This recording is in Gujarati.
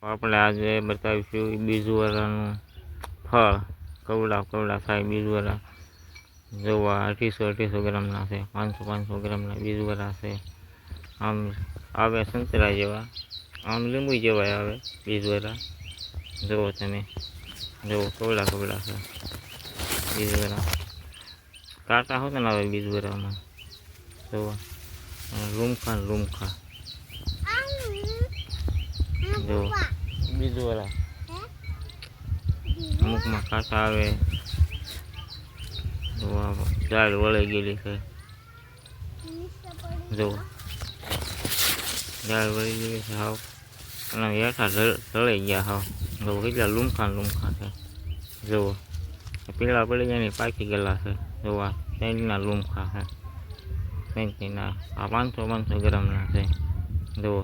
આપણે આજે બતાવીશું બીજું વાળાનું ફળ કવડા થાય બીજું વાળા જોવા 2800 ગ્રામના છે, 500 ગ્રામના બીજું વાળા છે. આમ આવે સંતરા જેવા, આમ લીંબુ જેવા આવે બીજું વાળા. જુઓ તમે, જુઓ કવડા છે બીજું વાળા. કાંટા હોતા ને આવે બીજું વાળામાં. જુઓ રૂમખા જો બીજું વાળા અમુકમાં કાંટા આવે. ઝાડ વળી ગયેલી છે, જો ઝાડ વળી ગયેલી છે હાવ, અને હેઠા ઢળી ગયા હાવ. જો કેટલા લુમખા છે. જુઓ પીળા પડી જાય ને પાકી ગયેલા છે. જોવા સેન્ટના લુમખા છે, સેન્ટના. આ 500 ગ્રામના છે. જુઓ